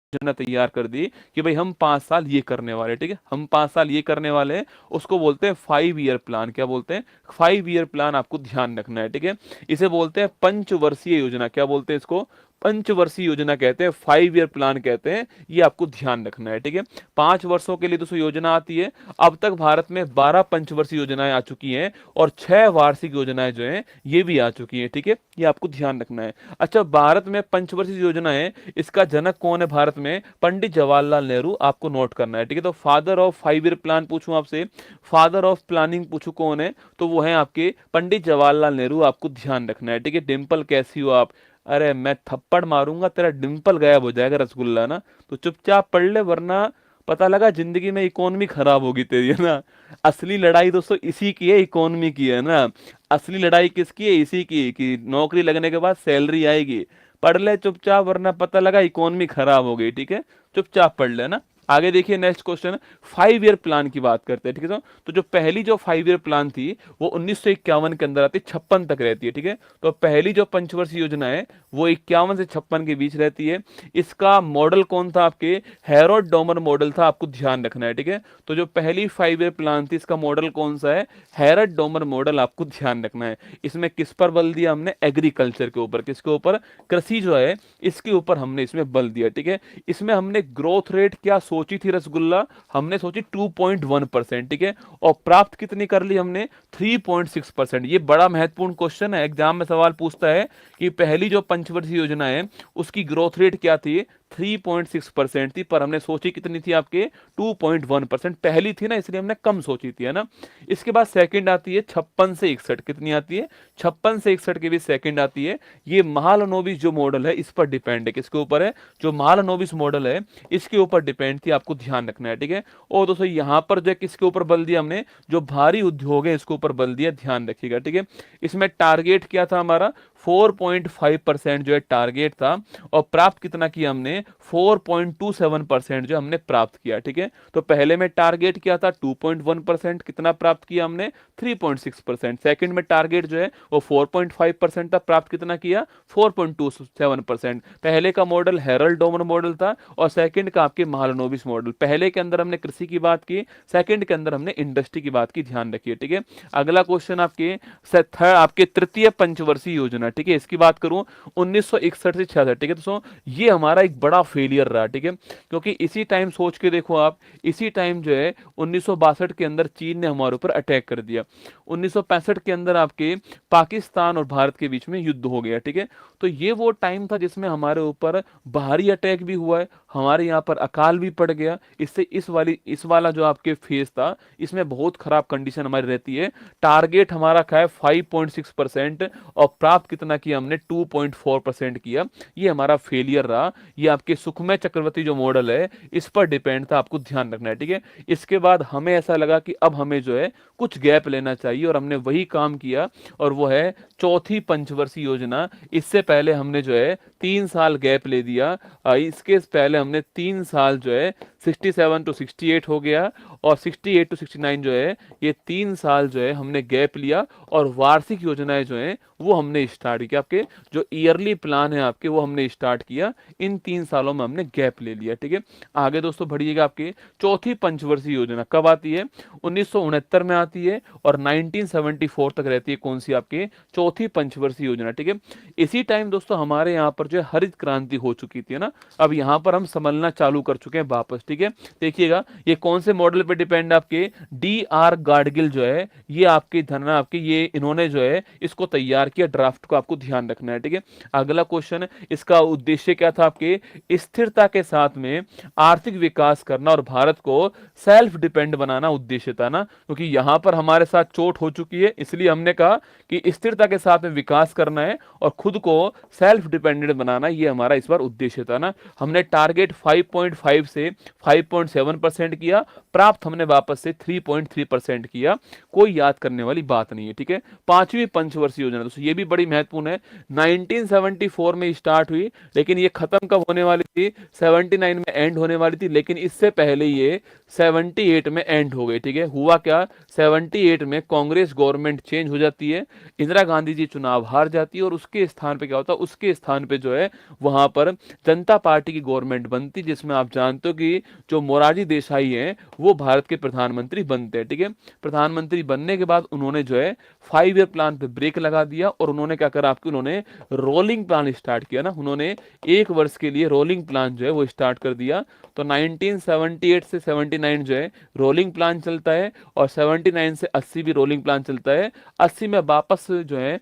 योजना तैयार कर दी कि भाई हम 5 साल ये करने वाले, ठीक है, हम 5 साल ये करने वाले हैं, उसको बोलते हैं 5 ईयर प्लान। क्या बोलते हैं? 5 ईयर प्लान आपको ध्यान रखना है, ठीक है। इसे बोलते हैं पंचवर्षीय योजना। क्या बोलते हैं इसको? पंचवर्षीय योजना कहते हैं, 5 ईयर प्लान कहते हैं। ये आपको ध्यान रखना है, ठीक है। 5 वर्षों के लिए दोस्तों योजना आती है। अब तक भारत में 12 पंचवर्षीय योजनाएं आ चुकी हैं और 6 वार्षिक योजनाएं जो हैं ये भी आ चुकी हैं, ठीक है। ये आपको ध्यान रखना है। अच्छा, भारत में पंचवर्षीय योजना है, इसका जनक कौन है भारत में? पंडित जवाहरलाल नेहरू। आपको नोट करना है, ठीक है। तो फादर ऑफ 5 ईयर प्लान पूछूं आपसे, फादर ऑफ प्लानिंग पूछूं कौन है, तो वो है आपके पंडित जवाहरलाल नेहरू। आपको ध्यान रखना है, ठीक है। डिम्पल कैसी हो आप? अरे मैं थप्पड़ मारूंगा, तेरा डिम्पल गायब हो जाएगा रसगुल्ला ना। तो चुपचाप पढ़ ले, वरना पता लगा जिंदगी में इकोनॉमी खराब होगी तेरी, है ना। असली लड़ाई दोस्तों इसी की है, इकोनॉमी की, है ना। असली लड़ाई किसकी है? इसी की, कि नौकरी लगने के बाद सैलरी आएगी। पढ़ ले चुपचाप, वरना पता लगा इकोनॉमी खराब हो गई, ठीक है। चुपचाप पढ़ लेना। आगे देखिए नेक्स्ट क्वेश्चन, 5 ईयर प्लान की बात करते हैं, ठीक है। तो जो पहली जो 5 ईयर प्लान थी वो 1951 के अंदर आती है, 56 तक रहती है, ठीक है। तो पहली जो पंचवर्षीय योजना है वो 51 से 56 के बीच रहती है। इसका मॉडल कौन था? आपके हैरोल्ड डोमर मॉडल था। आपको ध्यान रखना है, ठीक है। तो जो पहली 5 ईयर प्लान थी इसका मॉडल कौन सा है? Harold Domar model. आपको ध्यान रखना है। इसमें किस पर बल दिया हमने? एग्रीकल्चर के ऊपर। किसके ऊपर? कृषि जो है इसके ऊपर हमने इसमें बल दिया, ठीक है। इसमें हमने ग्रोथ रेट क्या सोची थी रसगुल्ला? हमने सोची 2.1%, ठीक है। और प्राप्त कितनी कर ली हमने? 3.6%। ये बड़ा महत्वपूर्ण क्वेश्चन है, एग्जाम में सवाल पूछता है कि पहली जो पंचवर्षीय योजना है उसकी ग्रोथ रेट क्या थी? 3.6% थी, पर हमने सोची कितनी थी आपके? 2.1%। पहली थी ना, इसलिए हमने कम सोची थी, है ना। इसके बाद सेकंड आती है 56 से 61। कितनी आती है? 56 से 61 के बीच सेकंड आती है। ये महालनोबिस जो मॉडल है इस पर डिपेंड है। किसके ऊपर है? जो महालनोबिस मॉडल है इसके ऊपर डिपेंड थी। आपको ध्यान रखना है, ठीक है। और दोस्तों यहां पर जो किसके ऊपर बल दिया हमने? जो भारी उद्योग है इसके ऊपर बल दिया, ध्यान रखिएगा, ठीक है। इसमें टारगेट क्या था हमारा? 4.5% जो है टारगेट था, और प्राप्त कितना किया हमने? 4.27% जो हमने प्राप्त किया, ठीक है। तो पहले में टारगेट क्या था? 2.1%। कितना प्राप्त किया हमने? 3.6%। सेकंड में टारगेट जो है वो 4.5% था, प्राप्त कितना किया? 4.27%। पहले का मॉडल हैरोल्ड डोमर मॉडल था और सेकंड का आपके महालनोबिस मॉडल। पहले के अंदर हमने कृषि की बात की, सेकंड के अंदर हमने इंडस्ट्री की बात की, ध्यान रखिए, ठीक है। अगला क्वेश्चन आपके थर्ड, आपके तृतीय पंचवर्षीय योजना, ठीक है। इसकी बात करूं 1961 से 66, ठीक है दोस्तों। ये हमारा एक बड़ा फेलियर रहा, ठीक है। क्योंकि इसी टाइम सोच के देखो आप, इसी टाइम जो है 1962 के अंदर चीन ने हमारे ऊपर अटैक कर दिया। 1965 के अंदर आपके पाकिस्तान और भारत के बीच में युद्ध हो गया, ठीक है। तो ये वो टाइम था जिसमें हमारे ऊपर बाहरी अटैक भी हुआ है, हमारे यहाँ पर अकाल भी पड़ गया। इससे इस वाला जो आपके फेज था इसमें बहुत खराब कंडीशन हमारी रहती है। टारगेट हमारा क्या है? 5.6%, और प्राप्त कितना किया हमने? 2.4% किया। ये हमारा फेलियर रहा। ये आपके सुखमय चक्रवर्ती जो मॉडल है इस पर डिपेंड था। आपको ध्यान रखना है, ठीक है। इसके बाद हमें ऐसा लगा कि अब हमें जो है कुछ गैप लेना चाहिए, और हमने वही काम किया, और वो है चौथी पंचवर्षीय योजना। इससे पहले हमने जो है 3 साल गैप ले दिया। इसके पहले हमने 3 साल जो है 67 टू 68 हो गया, और 68 टू 69 जो है ये 3 साल जो है हमने गैप लिया, और वार्षिक योजनाएं जो है वो हमने स्टार्ट किया। आपके जो ईयरली प्लान है आपके वो हमने स्टार्ट किया। इन 3 सालों में हमने गैप ले लिया, ठीक है। आगे दोस्तों बढ़िएगा। आपके चौथी पंचवर्षीय योजना कब आती है? 1969 में आती है, और 1974 तक रहती है। कौन सी? आपके चौथी पंचवर्षीय योजना, ठीक है। इसी टाइम दोस्तों हमारे यहाँ पर जो है हरित क्रांति हो चुकी थी ना। अब यहाँ पर हम संभलना चालू कर चुके हैं वापस, ठीक है। देखिएगा ये कौन से मॉडल पे डिपेंड है? आपके डी.आर. गाडगिल जो है ये आपके धरना आपके ये इन्होंने जो है इसको तैयार किया, ड्राफ्ट को। आपको ध्यान रखना है, ठीक है। अगला क्वेश्चन, इसका उद्देश्य क्या था? आपके स्थिरता के साथ में आर्थिक विकास करना और भारत को सेल्फ डिपेंड बनाना उद्देश्य था ना। क्योंकि यहां पर हमारे साथ चोट हो चुकी है, इसलिए हमने कहा कि स्थिरता के साथ में विकास करना है और खुद को सेल्फ डिपेंडेंट बनाना, ये हमारा इस बार उद्देश्य था ना। हमने टारगेट 5.5 से 5.7% किया, प्राप्त हमने वापस से 3.3% किया। कोई याद करने वाली बात नहीं है, ठीक है। पांचवी पंचवर्षीय योजना दोस्तों ये भी बड़ी महत्वपूर्ण है। 1974 में स्टार्ट हुई, लेकिन ये खत्म कब होने वाली आपकी 79 में एंड होने वाली थी, लेकिन इससे पहले ये 78 में एंड हो गई। ठीक है, हुआ क्या, 78 में कांग्रेस गवर्नमेंट चेंज हो जाती है, इंदिरा गांधी जी चुनाव हार जाती है और उसके स्थान पे क्या होता है, उसके स्थान पे जो है वहां पर जनता पार्टी की गवर्नमेंट बनती, जिसमें आप जानते हो कि जो मोरारजी देसाई हैं वो भारत के प्रधानमंत्री बनते हैं। ठीक है, प्रधानमंत्री बनने के बाद उन्होंने जो है 5 ईयर प्लान पे ब्रेक लगा दिया और उन्होंने क्या करा, आपके उन्होंने रोलिंग प्लान स्टार्ट किया ना, उन्होंने 1 वर्ष के लिए रोलिंग प्लान जो है वो स्टार्ट कर दिया। तो 1978 से 79 जो है रोलिंग प्लान चलता है और 79 से 80 भी रोलिंग प्लान चलता है। 80 में वापस जो है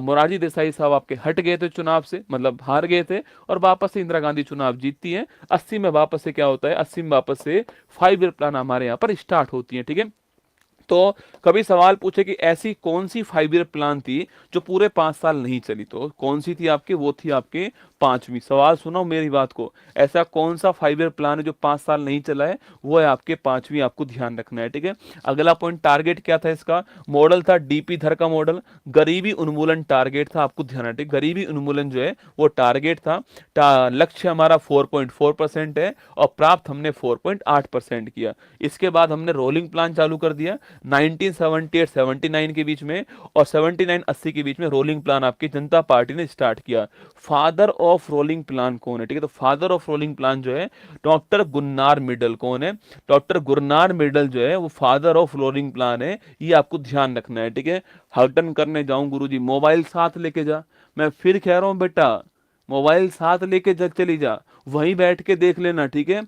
मोरारजी देसाई साहब आपके हट गए थे चुनाव से, मतलब हार गए थे, और वापस से इंदिरा गांधी चुनाव जीतती है। 80 में वापस से क्या होता है, 80 में वापस से 5 ईयर प्लान हमारे यहाँ पर स्टार्ट होती है। ठीक है, तो कभी सवाल पूछे कि ऐसी कौन सी 5 ईयर प्लान थी जो पूरे 5 साल नहीं चली, तो कौन सी थी आपके, वो थी आपके 5वीं। सवाल सुनो मेरी बात को, ऐसा कौन सा 5 ईयर प्लान है जो 5 साल नहीं चला है, वो है आपके 5वीं, आपको ध्यान रखना है। ठीक है, अगला पॉइंट, टारगेट क्या था इसका, मॉडल था डीपी धर का मॉडल, गरीबी उन्मूलन टारगेट था, आपको ध्यान रखना, गरीबी उन्मूलन जो है वो टारगेट था। लक्ष्य हमारा 4.4% है और प्राप्त हमने 4.8% किया। इसके बाद हमने रोलिंग प्लान चालू कर दिया 1978-79 के बीच में, और 79-80 के बीच में रोलिंग प्लान आपकी जनता पार्टी ने स्टार्ट किया। फादर ऑफ रोलिंग प्लान कौन है, ठीक है, तो फादर ऑफ रोलिंग प्लान जो है डॉक्टर गुरनार मिडल। कौन है, डॉक्टर गुरनार मिडल जो है वो फादर ऑफ रोलिंग प्लान है, ये आपको ध्यान रखना है। ठीक है, हकटन करने जाऊं गुरुजी, मोबाइल साथ लेके जा, मैं फिर कह रहा हूं बेटा, मोबाइल साथ लेके चली जा, वहीं बैठ के देख लेना। ठीक है,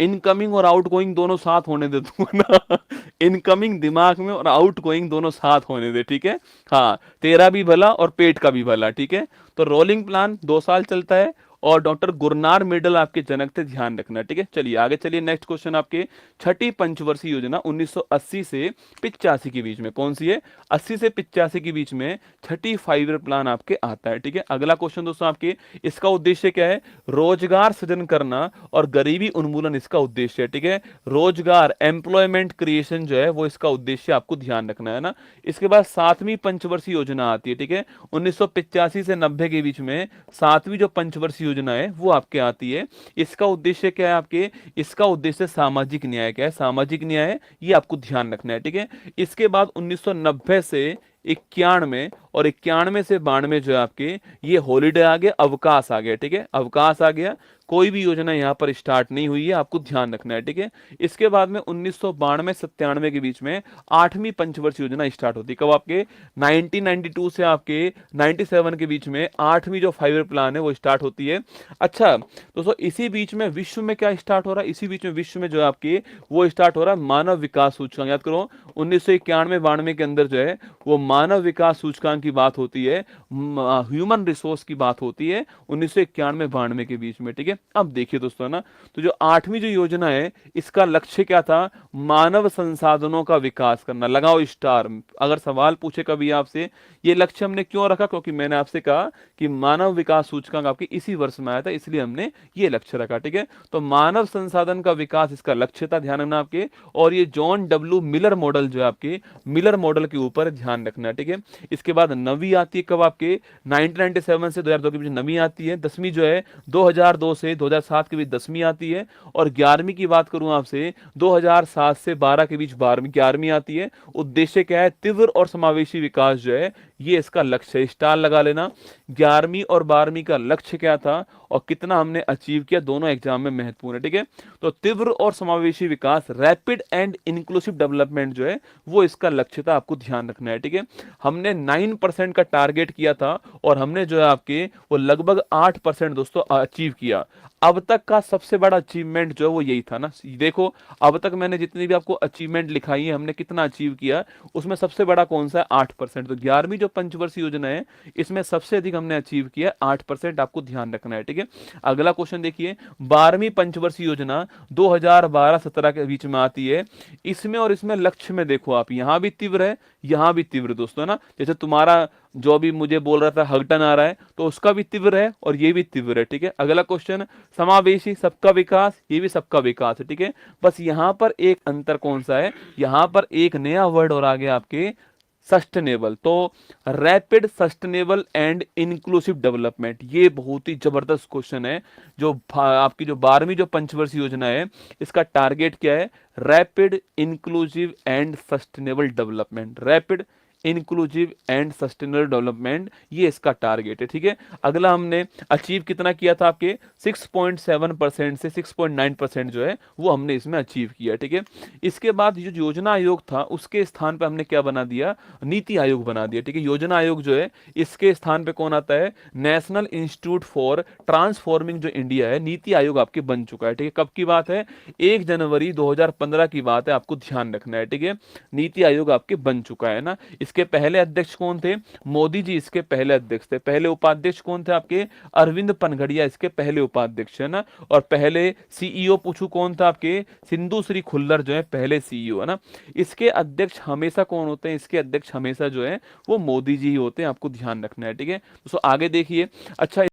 इनकमिंग और आउटगोइंग दोनों साथ होने दे तू ना, इनकमिंग दिमाग में और आउटगोइंग दोनों साथ होने दे। ठीक है, हाँ, तेरा भी भला और पेट का भी भला। ठीक है, तो रोलिंग प्लान 2 साल चलता है और डॉक्टर गुरनार मेडल आपके जनक थे, ध्यान रखना। ठीक है, चलिए आगे चलिए, नेक्स्ट क्वेश्चन आपके, छठी पंचवर्षीय योजना 1980 से 85 के बीच में कौन सी है, 80 से 85 के बीच में छठी 5 ईयर प्लान आपके आता है। ठीक है, अगला क्वेश्चन दोस्तों आपके, इसका उद्देश्य क्या है, रोजगार सृजन करना और गरीबी उन्मूलन इसका उद्देश्य है। ठीक है, रोजगार, एम्प्लॉयमेंट क्रिएशन जो है वो इसका उद्देश्य, आपको ध्यान रखना है ना। इसके बाद 7वीं पंचवर्षीय योजना आती है। ठीक है, 1985 से 90 के बीच में 7वीं जो पंचवर्षीय योजना है वो आपके आती है। इसका उद्देश्य क्या है आपके, इसका उद्देश्य सामाजिक न्याय। क्या है, सामाजिक न्याय, ये आपको ध्यान रखना है। ठीक है, इसके बाद 1990 से 91 और 91 से 92 जो है आपके ये हॉलीडे आ गया, अवकाश आ गया। ठीक है, अवकाश आ गया, कोई भी योजना यहाँ पर स्टार्ट नहीं हुई है, आपको ध्यान रखना है। ठीक है, इसके बाद में 1992-97 के बीच में 8वीं पंचवर्षीय योजना स्टार्ट होती है। कब, आपके 1992 से आपके 97 के बीच में 8वीं जो 5 ईयर प्लान है वो स्टार्ट होती है। अच्छा दोस्तों, इसी बीच में विश्व में क्या स्टार्ट हो रहा है, इसी बीच में विश्व में जो है आपके वो स्टार्ट हो रहा है मानव विकास सूचकांक। याद करो 1991-92 के अंदर जो है वो मानव विकास सूचकांक की बात होती है, ह्यूमन रिसोर्स की बात होती है 1991-92 के बीच में। ठीक है, अब देखिए दोस्तों ना, तो जो 8वीं जो योजना है इसका लक्ष्य क्या था, मानव संसाधनों का विकास करना। लगाओ स्टार, अगर सवाल पूछे कभी आपसे ये लक्ष्य हमने क्यों रखा, क्योंकि मैंने आपसे कहा कि मानव विकास सूचकांक आपके इसी वर्ष में आया था, इसलिए हमने ये लक्ष्य रखा। ठीक है, तो मानव संसाधन का विकास इसका लक्ष्य था, ध्यान रखना आपके। और ये जॉन डब्ल्यू मिलर मॉडल जो है आपके, मिलर मॉडल के ऊपर ध्यान रखना। ठीक है, इसके बाद 9वीं आती है कब, आपके 1997 से 2002 के बीच 9वीं आती है। 10वीं जो है 2002 से 2007 के बीच 10वीं आती है। और 11वीं की बात करूं आपसे, 2007 से 12 के बीच 11वीं आती है। उद्देश्य क्या है, तीव्र और समावेशी विकास जो है ये इसका लक्ष्य है, स्टार लगा लेना। 11वीं और 12वीं का लक्ष्य क्या था और कितना हमने अचीव किया, दोनों एग्जाम में महत्वपूर्ण है। ठीक है, तो तीव्र और समावेशी विकास, रैपिड एंड इंक्लूसिव डेवलपमेंट जो है वो इसका लक्ष्य था, आपको ध्यान रखना है। ठीक है, हमने 9% का टारगेट किया था और हमने जो है आपके वो लगभग 8% दोस्तों अचीव किया। अब तक का सबसे बड़ा अचीवमेंट जो है वो यही था ना। देखो अब तक मैंने जितनी भी आपको अचीवमेंट लिखाई है, हमने कितना अचीव किया, उसमें सबसे बड़ा कौन सा है, 8%। तो 11वीं जो पंचवर्षीय योजना है इसमें सबसे अधिक हमने अचीव किया 8%, आपको ध्यान रखना है। ठीक है, अगला क्वेश्चन देखिए, 12वीं पंचवर्षीय योजना 2012-17 के बीच में आती है। इसमें और इसमें लक्ष्य में देखो आप, यहां भी तीव्र है, यहां भी तीव्र दोस्तों ना। जैसे तुम्हारा जो भी मुझे बोल रहा था हगटन आ रहा है, तो उसका भी तीव्र है और ये भी तीव्र है। ठीक है, अगला क्वेश्चन, समावेशी, सबका विकास, ये भी सबका विकास है। ठीक है, बस यहां पर एक अंतर कौन सा है, यहां पर एक नया वर्ड और आ गया आपके सस्टेनेबल, तो rapid sustainable and inclusive development, ये बहुत ही जबरदस्त क्वेश्चन है। जो आपकी जो 12वीं जो पंचवर्षीय योजना है, इसका टारगेट क्या है? Rapid inclusive and sustainable development, rapid inclusive and sustainable development, ये इसका टारगेट है। ठीक है, अगला हमने अचीव कितना किया था? आपके 6.7% से 6.9% जो है वो हमने इसमें अचीव किया। ठीक है, इसके बाद जो योजना आयोग था उसके स्थान पे हमने क्या बना दिया? नीति आयोग बना दिया। ठीक है, योजना आयोग जो है इसके स्थान पे कौन आता है? नेशनल इंस्टीट्यूट फॉर ट्रांसफॉर्मिंग जो इंडिया है, नीति आयोग आपके बन चुका है। ठीक है, कब की बात है? 1 जनवरी 2015 की बात है, आपको ध्यान रखना है। ठीक है, नीति आयोग आपके बन चुका है ना। इसके पहले अध्यक्ष कौन थे? मोदी जी इसके पहले अध्यक्ष थे। पहले उपाध्यक्ष कौन थे आपके? अरविंद पनघड़िया इसके पहले उपाध्यक्ष है ना। और पहले सीईओ पूछू कौन था आपके? सिंधु श्री खुल्लर जो है पहले सीईओ है ना। इसके अध्यक्ष हमेशा कौन होते हैं? इसके अध्यक्ष हमेशा जो है वो मोदी जी ही होते हैं, आपको ध्यान रखना है। ठीक है दोस्तों, आगे देखिए। अच्छा,